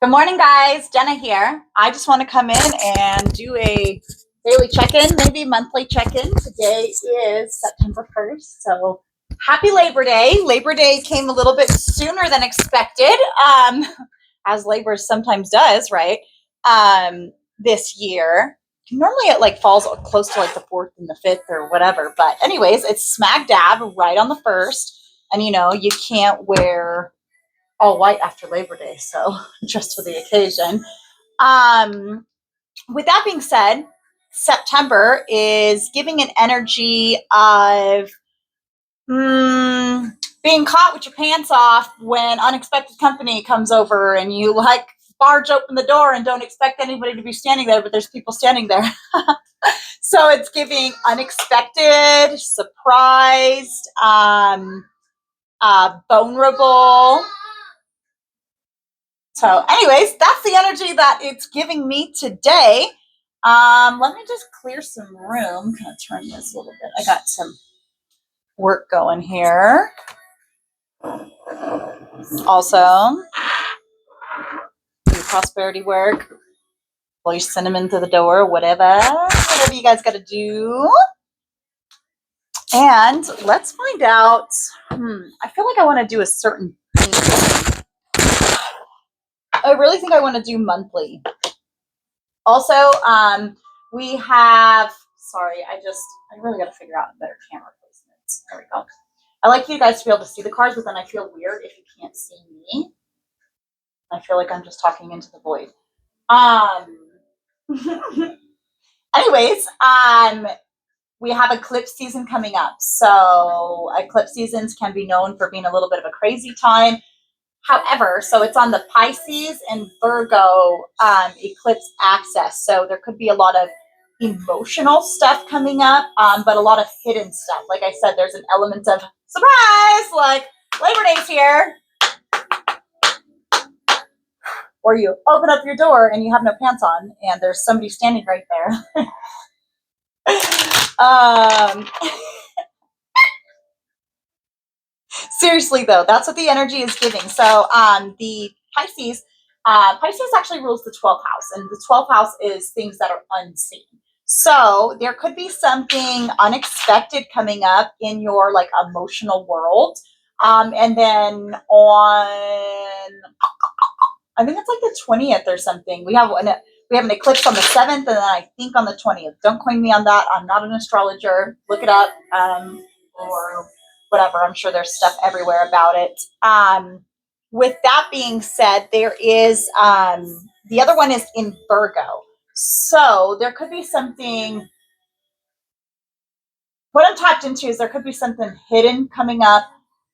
Good morning, guys. Jenna here. I just want to come in and do a daily check-in, maybe monthly check-in. Today is September 1st, so happy Labor Day. Labor Day came a little bit sooner than expected, as labor sometimes does, right? This year. Normally it like falls close to like the 4th and the 5th or whatever, but anyways, it's smack dab right on the 1st, and you can't wear all white after Labor Day, so just for the occasion. Um, with that being said, September is giving an energy of being caught with your pants off when unexpected company comes over and you like barge open the door and don't expect anybody to be standing there, but there's people standing there. So it's giving unexpected, surprised, vulnerable. So, anyways, that's the energy that it's giving me today. Let me just clear some room. Kind of turn this a little bit. I got some work going here. Also, do prosperity work. Blow your cinnamon through the door, whatever you guys got to do. And let's find out. I feel like I want to do a certain thing. I really think I want to do monthly. Also, we have, sorry, I really got to figure out better camera placements. There we go. I like you guys to be able to see the cards, but then I feel weird if you can't see me. I feel like I'm just talking into the void. Anyways, we have eclipse season coming up. So eclipse seasons can be known for being a little bit of a crazy time. However, so it's on the Pisces and Virgo eclipse axis. So there could be a lot of emotional stuff coming up, but a lot of hidden stuff. Like I said, there's an element of surprise, like Labor Day's here. Or you open up your door and you have no pants on and there's somebody standing right there. Seriously though, that's what the energy is giving. So the Pisces actually rules the 12th house, and the 12th house is things that are unseen. So there could be something unexpected coming up in your like emotional world. And then on, I think it's like the 20th or something, we have an eclipse on the 7th, and then I think on the 20th. Don't coin me on that. I'm not an astrologer. Look it up, or whatever. I'm sure there's stuff everywhere about it. With that being said, there is the other one is in Virgo. So there could be something. What I'm tapped into is there could be something hidden coming up,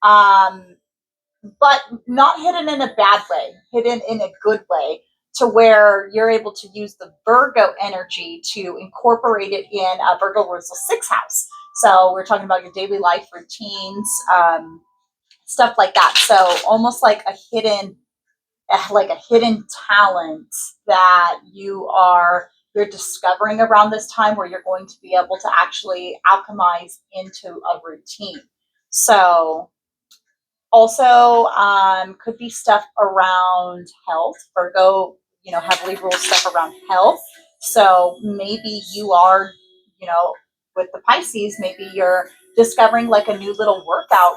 but not hidden in a bad way, hidden in a good way, to where you're able to use the Virgo energy to incorporate it in Virgo rules the 6th house. So we're talking about your daily life routines, stuff like that. So almost like a hidden talent that you're discovering around this time, where you're going to be able to actually alchemize into a routine. So also could be stuff around health. Virgo, heavily rules stuff around health. So maybe you are, with the Pisces, maybe you're discovering like a new little workout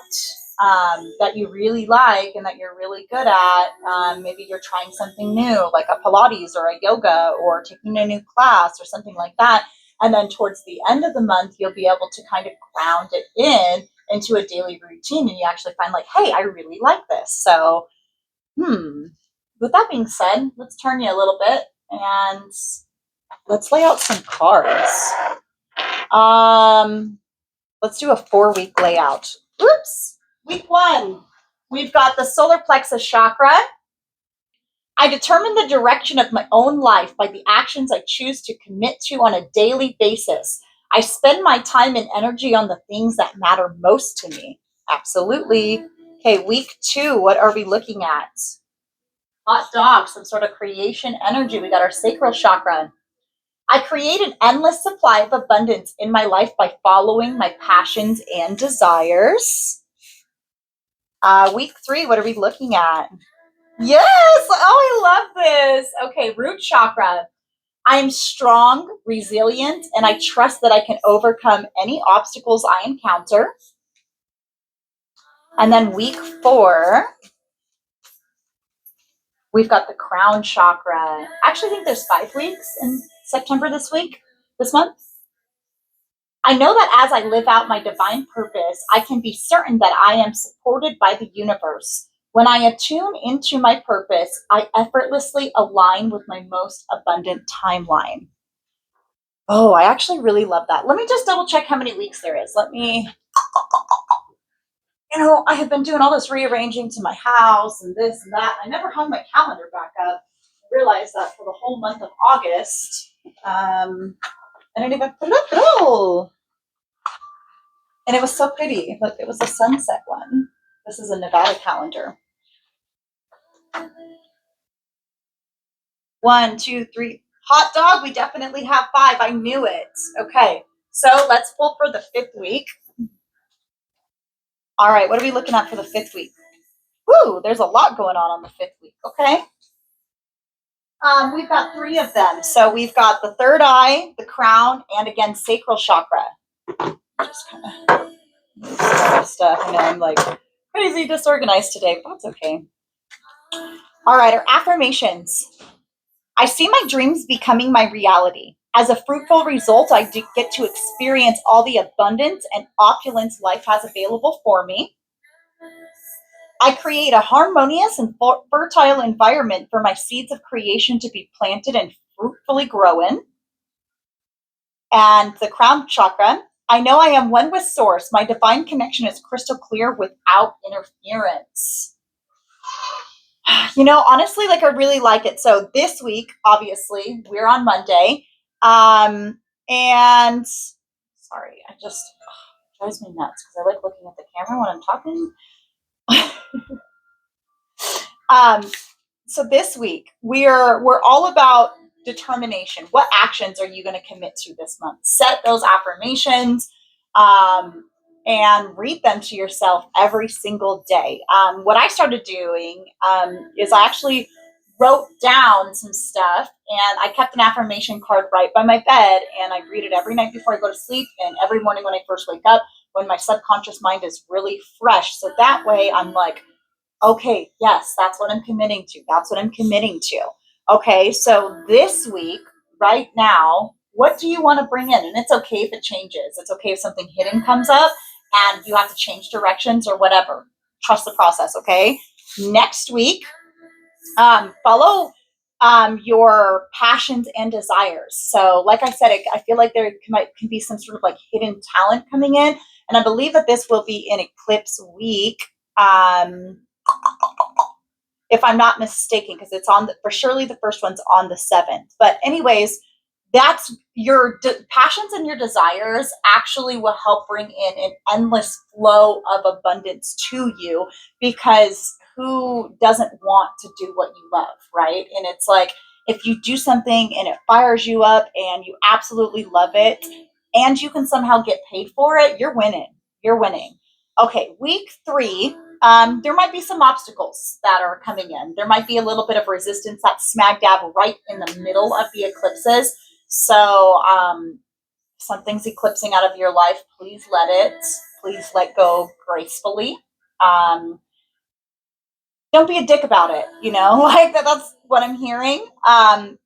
that you really like and that you're really good at. Maybe you're trying something new, like a Pilates or a yoga, or taking a new class or something like that. And then towards the end of the month, you'll be able to kind of ground it into a daily routine, and you actually find like, hey, I really like this. So, with that being said, let's turn you a little bit and let's lay out some cards. Let's do a 4-week layout. Oops. Week 1, we've got the solar plexus chakra. I determine the direction of my own life by the actions I choose to commit to on a daily basis. I spend my time and energy on the things that matter most to me. Absolutely. Okay, week 2, what are we looking at? Hot dog, some sort of creation energy. We got our sacral chakra. I create an endless supply of abundance in my life by following my passions and desires. Week 3, what are we looking at? Yes! Oh, I love this. Okay, root chakra. I am strong, resilient, and I trust that I can overcome any obstacles I encounter. And then week 4, we've got the crown chakra. I actually think there's 5 weeks in September this month. I know that as I live out my divine purpose, I can be certain that I am supported by the universe. When I attune into my purpose, I effortlessly align with my most abundant timeline. Oh, I actually really love that. Let me just double check how many weeks there is. I have been doing all this rearranging to my house and this and that. I never hung my calendar back up. I realized that for the whole month of August, I didn't even put it up at all. And it was so pretty. Look, it was a sunset one. This is a Nevada calendar. 1, 2, 3. Hot dog, we definitely have 5. I knew it. Okay, so let's pull for the 5th week. All right, what are we looking at for the 5th week? Woo, there's a lot going on the 5th week. Okay. We've got 3 of them. So we've got the third eye, the crown, and again, sacral chakra. Just kind of stuff. I know I'm like crazy disorganized today, but that's okay. All right, our affirmations. I see my dreams becoming my reality. As a fruitful result, I get to experience all the abundance and opulence life has available for me. I create a harmonious and fertile environment for my seeds of creation to be planted and fruitfully growing. And the crown chakra, I know I am one with source. My divine connection is crystal clear without interference. Honestly, I really like it. So this week, obviously, we're on Monday. And sorry, it drives me nuts because I like looking at the camera when I'm talking. So this week we're all about determination. What actions are you going to commit to this month? Set those affirmations and read them to yourself every single day. What I started doing is I actually wrote down some stuff and I kept an affirmation card right by my bed and I read it every night before I go to sleep and every morning when I first wake up when my subconscious mind is really fresh. So that way I'm like, okay, yes, that's what I'm committing to. That's what I'm committing to. Okay, so this week, right now, what do you want to bring in? And it's okay if it changes. It's okay if something hidden comes up and you have to change directions or whatever. Trust the process, okay? Next week, follow your passions and desires. So, like I said, I feel like there can be some sort of hidden talent coming in. And I believe that this will be in eclipse week. If I'm not mistaken, because it's for surely the first one's on the 7th. But anyways, that's your passions and your desires actually will help bring in an endless flow of abundance to you, because who doesn't want to do what you love, right? And it's like, if you do something and it fires you up and you absolutely love it and you can somehow get paid for it, you're winning. You're winning. Okay, week 3, there might be some obstacles that are coming in. There might be a little bit of resistance that's smack dab right in the middle of the eclipses. So something's eclipsing out of your life. Please let go gracefully. Don't be a dick about it, that's what I'm hearing,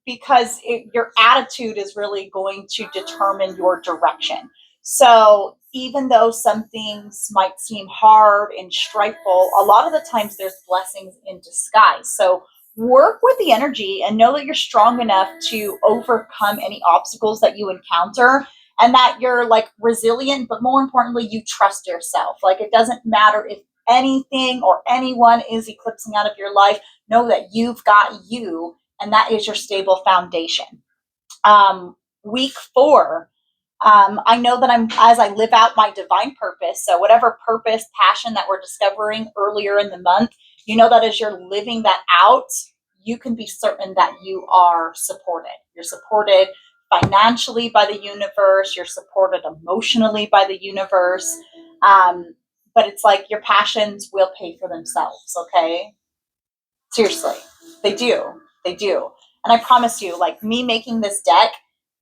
because your attitude is really going to determine your direction. So even though some things might seem hard and strifeful, a lot of the times there's blessings in disguise. So work with the energy and know that you're strong enough to overcome any obstacles that you encounter, and that you're resilient, but more importantly, you trust yourself. It doesn't matter if anything or anyone is eclipsing out of your life. Know that you've got you, and that is your stable foundation. Week 4, I know that as I live out my divine purpose, so whatever purpose, passion that we're discovering earlier in the month, that as you're living that out, you can be certain that you are supported. You're supported financially by the universe. You're supported emotionally by the universe. But it's like your passions will pay for themselves, okay? Seriously, they do. They do. And I promise you, like me making this deck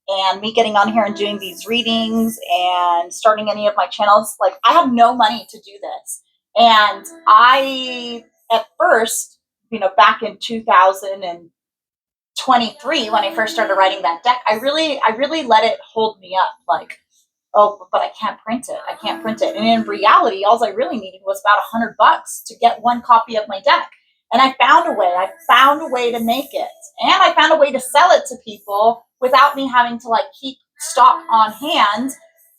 and me getting on here and doing these readings and starting any of my channels, like I have no money to do this. And I, at first, back in 2023, when I first started writing that deck, I really let it hold me up. Like, oh, but I can't print it. I can't print it. And in reality, all I really needed was about $100 to get one copy of my deck. And I found a way. I found a way to make it. And I found a way to sell it to people without me having to like keep stock on hand,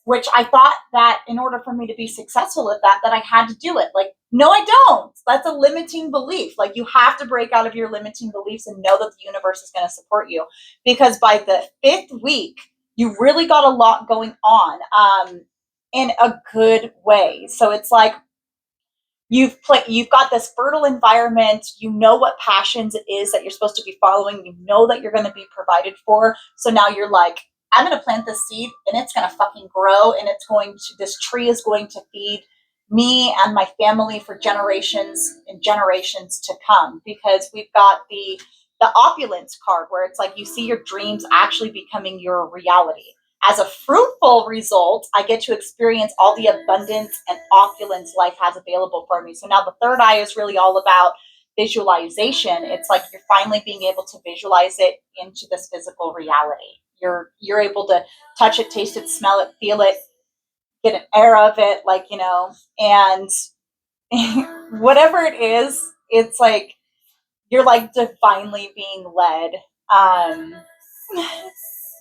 which I thought that in order for me to be successful at that I had to do it. Like, no, I don't. That's a limiting belief. Like, you have to break out of your limiting beliefs and know that the universe is going to support you. Because by the 5th week, you really got a lot going on in a good way. So it's like you've got this fertile environment. You know what passions it is that you're supposed to be following. You know that you're going to be provided for. So now you're like, I'm going to plant this seed and it's going to fucking grow, and this tree is going to feed me and my family for generations and generations to come, because we've got the opulence card, where it's like you see your dreams actually becoming your reality. As a fruitful result, I get to experience all the abundance and opulence life has available for me. So now the third eye is really all about visualization. It's like you're finally being able to visualize it into this physical reality. You're able to touch it, taste it, smell it, feel it, get an air of it, and whatever it is, it's like you're like divinely being led.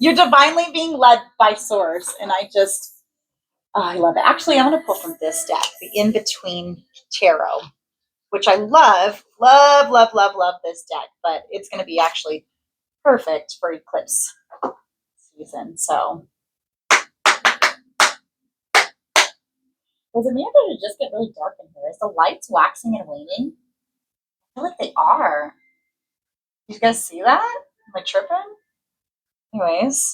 You're divinely being led by source, and I love it. Actually, I'm going to pull from this deck, the In Between Tarot, which I love this deck, but it's going to be actually perfect for eclipse season. So, was it me, or did it just get really dark in here? Is the lights waxing and waning? I feel like they are. Did you guys see that? Am I tripping? Anyways,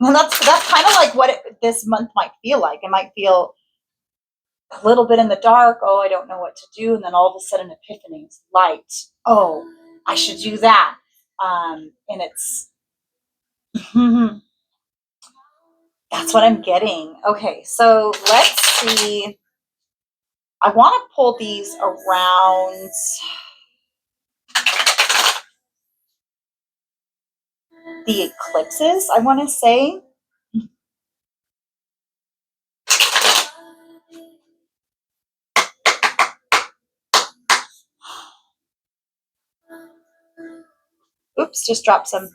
well, that's kind of like what this month might feel like. It might feel a little bit in the dark. Oh, I don't know what to do. And then all of a sudden, epiphanies, light. Oh, I should do that. And it's, that's what I'm getting. Okay, so let's see. I want to pull these around the eclipses, I want to say. Oops, just dropped some.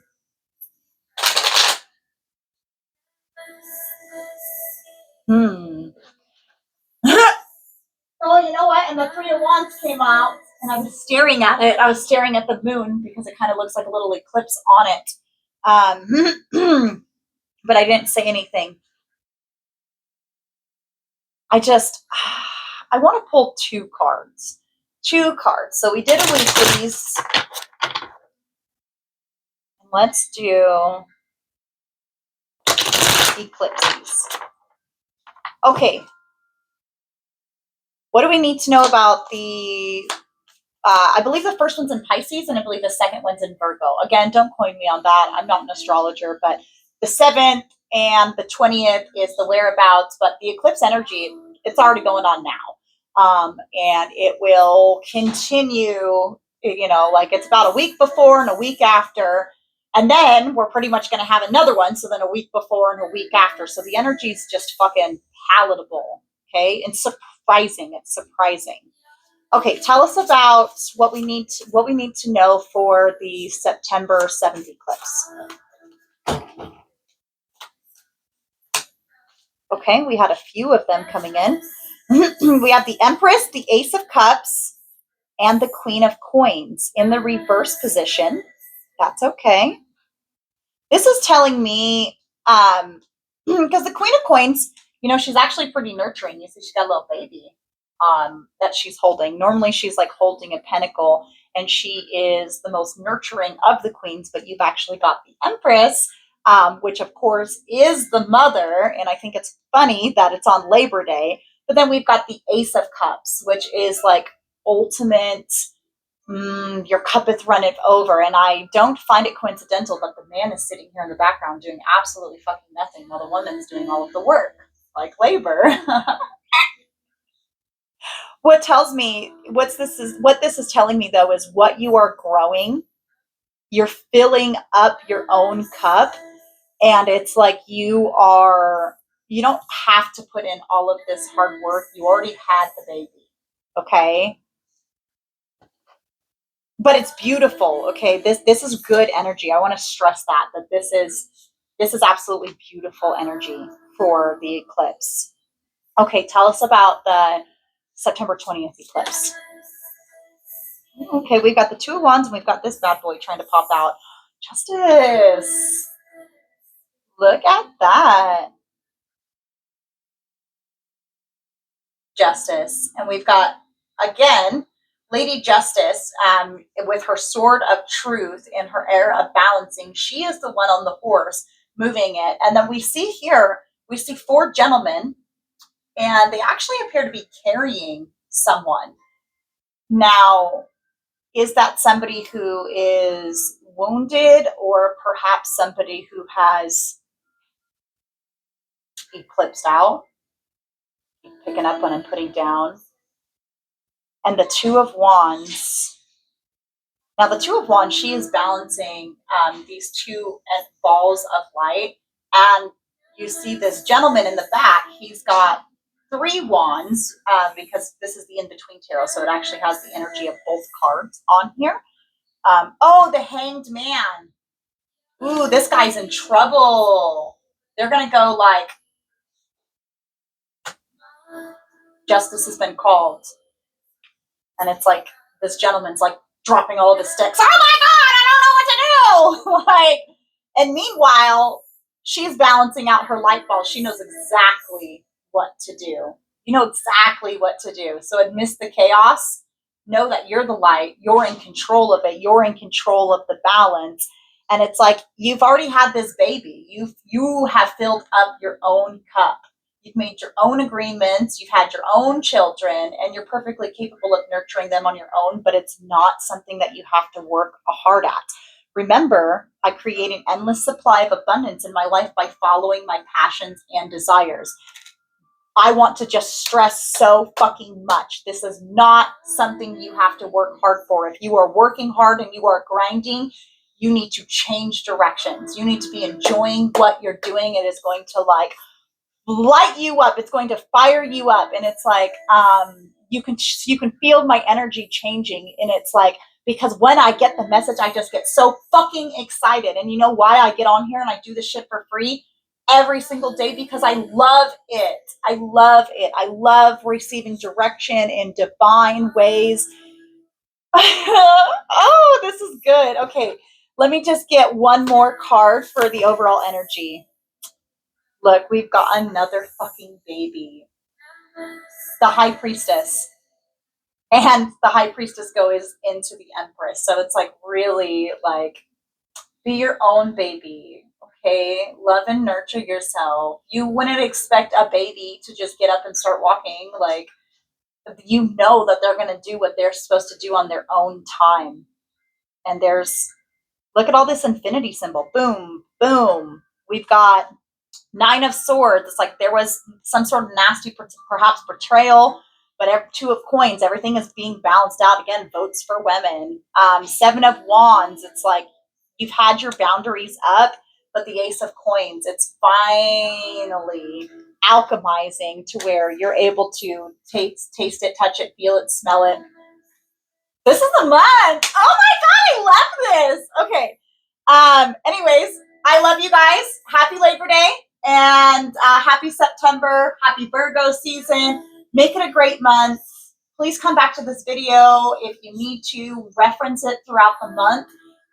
Oh, you know what? And the Three of Wands came out, and I was staring at it. I was staring at the moon because it kind of looks like a little eclipse on it. But I didn't say anything. I want to pull two cards. So we did a weeklies. Let's do eclipses. Okay. What do we need to know about the, I believe the first one's in Pisces, and I believe the second one's in Virgo. Again, don't coin me on that. I'm not an astrologer, but the 7th and the 20th is the whereabouts, but the eclipse energy, it's already going on now. And it will continue, like it's about a week before and a week after. And then we're pretty much going to have another one. So then a week before and a week after. So the energy is just fucking palatable. Okay. And surprising. It's surprising. Okay. Tell us about what we need to know for the September 7th eclipse. Okay. We had a few of them coming in. We have the Empress, the Ace of Cups, and the Queen of Coins in the reverse position. That's okay. This is telling me, because the Queen of Coins, she's actually pretty nurturing. You see, she's got a little baby that she's holding. Normally, she's like holding a pentacle, and she is the most nurturing of the queens. But you've actually got the Empress, which of course is the mother. And I think it's funny that it's on Labor Day. But then we've got the Ace of Cups, which is like ultimate Your cup is runneth over. And I don't find it coincidental that the man is sitting here in the background doing absolutely fucking nothing while the woman's doing all of the work, like labor. What this is telling me though is what you are growing, you're filling up your own cup, and it's like you don't have to put in all of this hard work. You already had the baby. Okay? But it's beautiful. Okay? This is good energy. I want to stress that this is absolutely beautiful energy for the eclipse. Okay, tell us about the September 20th eclipse. Okay, we've got the Two of Wands and we've got this bad boy trying to pop out. Justice. Look at that. Justice. And we've got, again, Lady Justice with her sword of truth and her air of balancing. She is the one on the horse moving it. And then we see here, we see four gentlemen, and they actually appear to be carrying someone. Now, is that somebody who is wounded or perhaps somebody who has eclipsed out? Picking up what I'm putting down. And the Two of Wands. Now, the Two of Wands, she is balancing these two balls of light. And you see this gentleman in the back. He's got three wands because this is the in-between tarot. So it actually has the energy of both cards on here. The Hanged Man. Ooh, this guy's in trouble. They're going to go like, justice has been called. And it's like, this gentleman's like dropping all of his sticks. Oh my God, I don't know what to do. Like, and meanwhile, she's balancing out her light ball. She knows exactly what to do. You know exactly what to do. So amidst the chaos, know that you're the light. You're in control of it. You're in control of the balance. And it's like, you've already had this baby. You have filled up your own cup. You've made your own agreements, you've had your own children, and you're perfectly capable of nurturing them on your own, but it's not something that you have to work hard at. Remember, I create an endless supply of abundance in my life by following my passions and desires. I want to just stress so fucking much. This is not something you have to work hard for. If you are working hard and you are grinding, you need to change directions. You need to be enjoying what you're doing. It is going to like light you up. It's going to fire you up. And it's like, you can feel my energy changing. And it's like, because when I get the message, I just get so fucking excited. And you know why I get on here and I do this shit for free every single day? Because I love it. I love it. I love receiving direction in divine ways. Oh, this is good. Okay. Let me just get one more card for the overall energy. Look, we've got another fucking baby. The High Priestess. And the High Priestess goes into the Empress. So it's like really like, be your own baby. Okay? Love and nurture yourself. You wouldn't expect a baby to just get up and start walking. Like, you know that they're going to do what they're supposed to do on their own time. And look at all this infinity symbol. Boom, boom. We've got Nine of Swords. It's like there was some sort of nasty, perhaps betrayal, but Two of Coins, everything is being balanced out. Again, votes for women. Seven of Wands. It's like you've had your boundaries up, but the Ace of Coins, it's finally alchemizing to where you're able to taste it, touch it, feel it, smell it. This is a month. Oh my God, I love this. Okay. Anyways, I love you guys. Happy Labor Day. And happy September, happy Virgo season. Make it a great month. Please come back to this video if you need to reference it throughout the month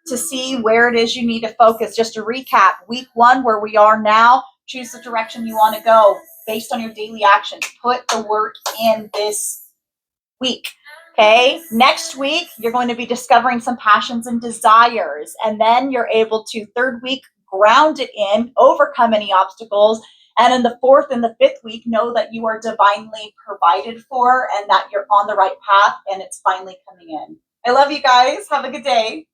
to see where it is you need to focus. Just to recap, week 1, where we are now, choose the direction you want to go based on your daily actions. Put the work in this week. Okay, next week, you're going to be discovering some passions and desires. And then you're able to, third week, ground it in, overcome any obstacles. And in the 4th and the 5th week, know that you are divinely provided for and that you're on the right path and it's finally coming in. I love you guys. Have a good day.